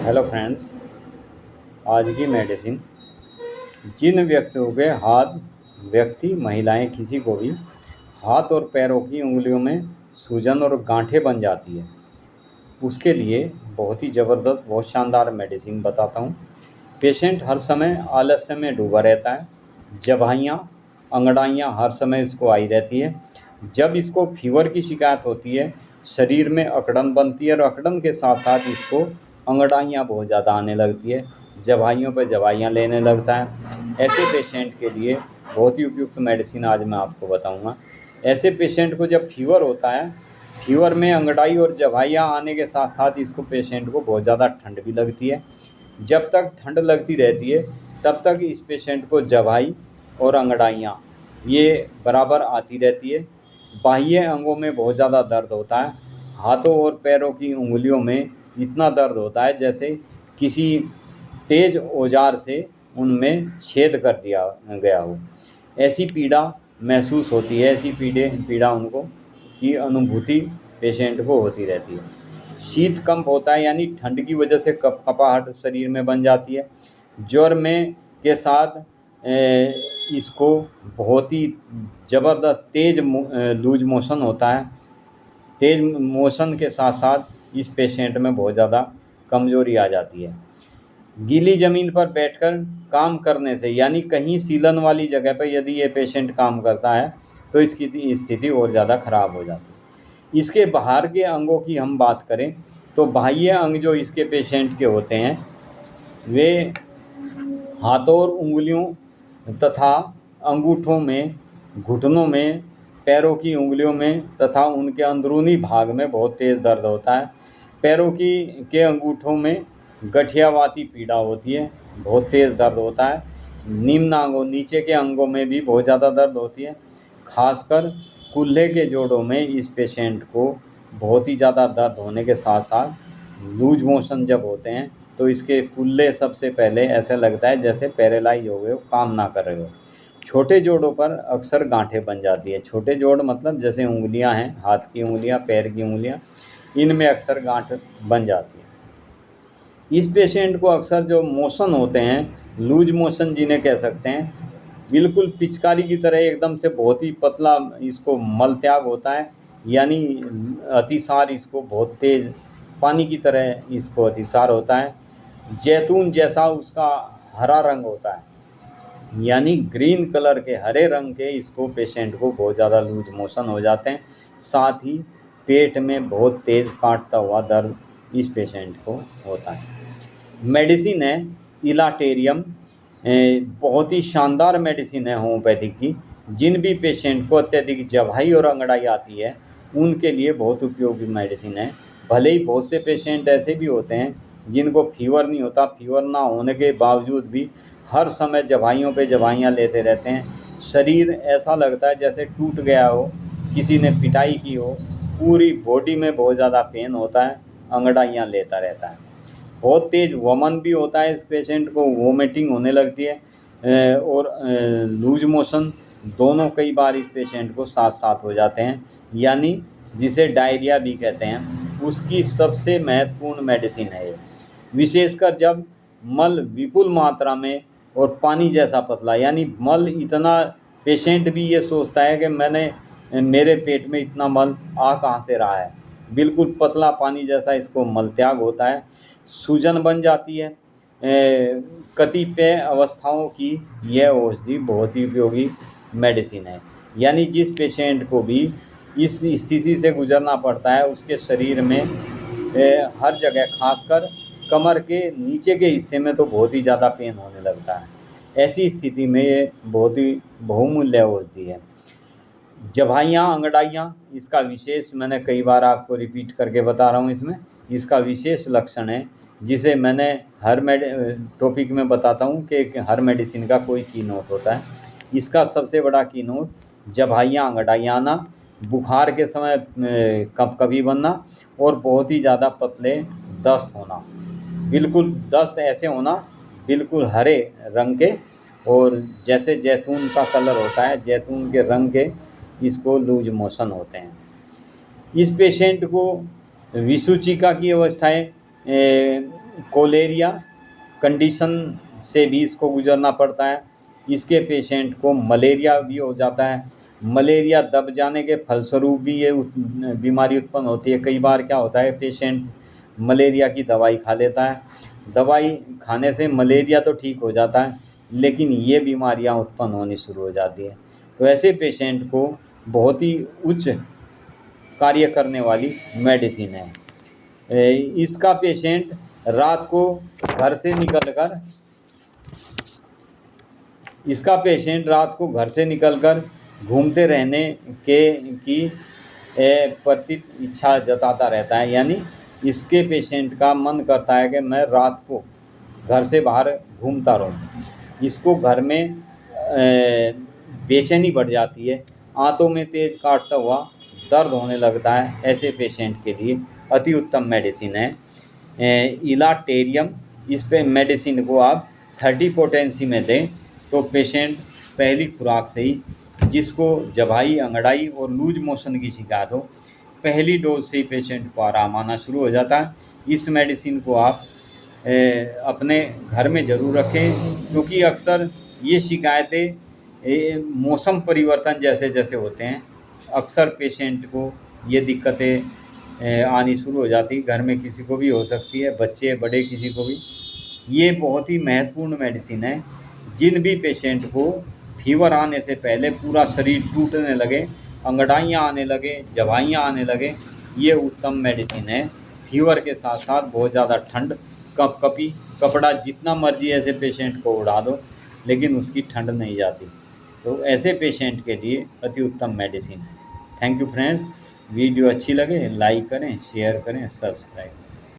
Hello friends. आज की medicine जिन व्यक्तियों के व्यक्ति महिलाएं किसी को भी हाथ और पैरों की उंगलियों में सूजन और गांठें बन जाती है, उसके लिए बहुत ही ज़बरदस्त, बहुत शानदार मेडिसिन बताता हूँ। पेशेंट हर समय आलस्य में डूबा रहता है, जबाइयाँ अंगड़ाइयाँ हर समय इसको आई रहती है। जब इसको फीवर की शिकायत होती है, शरीर में अकड़न बनती है और अकड़न के साथ साथ इसको अंगड़ाइयाँ बहुत ज़्यादा आने लगती है, जबाइयों पर जबाइयाँ लेने लगता है। ऐसे पेशेंट के लिए बहुत ही उपयुक्त मेडिसिन आज मैं आपको बताऊंगा। ऐसे पेशेंट को जब फीवर होता है, फीवर में अंगड़ाई और जबाइयाँ आने के साथ साथ इसको पेशेंट को बहुत ज़्यादा ठंड भी लगती है। जब तक ठंड लगती रहती है तब तक इस पेशेंट को जबाई और अंगड़ाइयाँ ये बराबर आती रहती है। बाह्य अंगों में बहुत ज़्यादा दर्द होता है, हाथों और पैरों की उंगलियों में इतना दर्द होता है जैसे किसी तेज औजार से उनमें छेद कर दिया गया हो। ऐसी पीड़ा महसूस होती है, ऐसी पीड़ा उनको की अनुभूति पेशेंट को होती रहती है। शीत कंप होता है, यानी ठंड की वजह से कपाहट शरीर में बन जाती है। ज्वर में के साथ इसको बहुत ही ज़बरदस्त तेज लूज मोशन होता है। तेज मोशन के साथ साथ इस पेशेंट में बहुत ज़्यादा कमज़ोरी आ जाती है। गीली ज़मीन पर बैठकर काम करने से, यानी कहीं सीलन वाली जगह पर यदि ये पेशेंट काम करता है तो इसकी स्थिति और ज़्यादा ख़राब हो जाती है। इसके बाहर के अंगों की हम बात करें तो बाह्य अंग जो इसके पेशेंट के होते हैं वे हाथों और उंगलियों तथा अंगूठों में, घुटनों में, पैरों की उंगलियों में तथा उनके अंदरूनी भाग में बहुत तेज़ दर्द होता है। पैरों के अंगूठों में गठियावाती पीड़ा होती है, बहुत तेज़ दर्द होता है। निम्न अंगों, नीचे के अंगों में भी बहुत ज़्यादा दर्द होती है। खासकर कूल्हे के जोड़ों में इस पेशेंट को बहुत ही ज़्यादा दर्द होने के साथ साथ लूज मोशन जब होते हैं तो इसके कूल्हे सबसे पहले ऐसा लगता है जैसे पैरालाइज हो गए हो, काम ना कर रहे हो। छोटे जोड़ों पर अक्सर गांठें बन जाती है। छोटे जोड़ मतलब जैसे उंगलियां हैं, हाथ की उंगलियां, पैर की उंगलियां, इनमें अक्सर गांठ बन जाती है। इस पेशेंट को अक्सर जो मोशन होते हैं, लूज मोशन जिन्हें कह सकते हैं, बिल्कुल पिचकारी की तरह एकदम से बहुत ही पतला इसको मल त्याग होता है, यानी अतिसार इसको बहुत तेज पानी की तरह इसको अतिसार होता है। जैतून जैसा उसका हरा रंग होता है, यानी ग्रीन कलर के हरे रंग के इसको पेशेंट को बहुत ज़्यादा लूज मोशन हो जाते हैं। साथ ही पेट में बहुत तेज़ काटता हुआ दर्द इस पेशेंट को होता है। मेडिसिन है इलाटेरियम, बहुत ही शानदार मेडिसिन है होम्योपैथिक की। जिन भी पेशेंट को अत्यधिक जवाई और अंगड़ाई आती है उनके लिए बहुत उपयोगी मेडिसिन है। भले ही बहुत से पेशेंट ऐसे भी होते हैं जिनको फीवर नहीं होता, फीवर ना होने के बावजूद भी हर समय जवाइयों पे जवाइयाँ लेते रहते हैं। शरीर ऐसा लगता है जैसे टूट गया हो, किसी ने पिटाई की हो, पूरी बॉडी में बहुत ज़्यादा पेन होता है, अंगड़ाइयाँ लेता रहता है। बहुत तेज़ वमन भी होता है, इस पेशेंट को वोमिटिंग होने लगती है और लूज मोशन दोनों कई बार इस पेशेंट को साथ साथ हो जाते हैं, यानी जिसे डायरिया भी कहते हैं। उसकी सबसे महत्वपूर्ण मेडिसिन है ये, विशेषकर जब मल विपुल मात्रा में और पानी जैसा पतला, यानी मल इतना, पेशेंट भी ये सोचता है कि मेरे पेट में इतना मल आ कहाँ से रहा है। बिल्कुल पतला पानी जैसा इसको मल त्याग होता है, सूजन बन जाती है। कतिपय अवस्थाओं की यह औषधि बहुत ही उपयोगी मेडिसिन है, यानी जिस पेशेंट को भी इस स्थिति से गुजरना पड़ता है उसके शरीर में हर जगह, खासकर कमर के नीचे के हिस्से में तो बहुत ही ज़्यादा पेन होने लगता है। ऐसी स्थिति में ये बहुत ही बहुमूल्य औषधि है। जबाइयाँ अंगड़ाइयाँ, इसका विशेष, मैंने कई बार आपको रिपीट करके बता रहा हूँ, इसमें इसका विशेष लक्षण है जिसे मैंने हर टॉपिक में बताता हूँ कि हर मेडिसिन का कोई की नोट होता है। इसका सबसे बड़ा की नोट जबाइयाँ अंगड़ाइयाँ आना, बुखार के समय कप कभी बनना और बहुत ही ज़्यादा पतले दस्त होना, बिल्कुल दस्त ऐसे होना बिल्कुल हरे रंग के, और जैसे जैतून का कलर होता है, जैतून के रंग के इसको लूज मोशन होते हैं। इस पेशेंट को विसूचिका की अवस्थाएं कोलेरिया कंडीशन से भी इसको गुजरना पड़ता है। इसके पेशेंट को मलेरिया भी हो जाता है। मलेरिया दब जाने के फलस्वरूप भी ये बीमारी उत्पन्न होती है। कई बार क्या होता है, पेशेंट मलेरिया की दवाई खा लेता है, दवाई खाने से मलेरिया तो ठीक हो जाता है, लेकिन ये बीमारियां उत्पन्न होनी शुरू हो जाती है। तो ऐसे पेशेंट को बहुत ही उच्च कार्य करने वाली मेडिसिन है। इसका पेशेंट रात को घर से निकलकर घूमते रहने की प्रति इच्छा जताता रहता है। यानी इसके पेशेंट का मन करता है कि मैं रात को घर से बाहर घूमता रहूं। इसको घर में बेचैनी बढ़ जाती है, आंतों में तेज काटता हुआ दर्द होने लगता है। ऐसे पेशेंट के लिए अति उत्तम मेडिसिन है इलाटेरियम। इस पे मेडिसिन को आप 30 पोटेंसी में दें तो पेशेंट पहली खुराक से ही, जिसको जबाई, अंगड़ाई और लूज मोशन की शिकायत हो, पहली डोज से ही पेशेंट को आराम आना शुरू हो जाता है। इस मेडिसिन को आप अपने घर में ज़रूर रखें, क्योंकि अक्सर ये शिकायतें मौसम परिवर्तन जैसे जैसे होते हैं, अक्सर पेशेंट को ये दिक्कतें आनी शुरू हो जाती। घर में किसी को भी हो सकती है, बच्चे बड़े किसी को भी। ये बहुत ही महत्वपूर्ण मेडिसिन है। जिन भी पेशेंट को फीवर आने से पहले पूरा शरीर टूटने लगे, अंगड़ाइयाँ आने लगे, जबाइयाँ आने लगे, ये उत्तम मेडिसिन है। फीवर के साथ साथ बहुत ज़्यादा ठंड, कपकपी, कपड़ा जितना मर्जी ऐसे पेशेंट को उड़ा दो, लेकिन उसकी ठंड नहीं जाती। तो ऐसे पेशेंट के लिए अति उत्तम मेडिसिन है। Thank you friends. वीडियो अच्छी लगे लाइक करें, शेयर करें, सब्सक्राइब करें।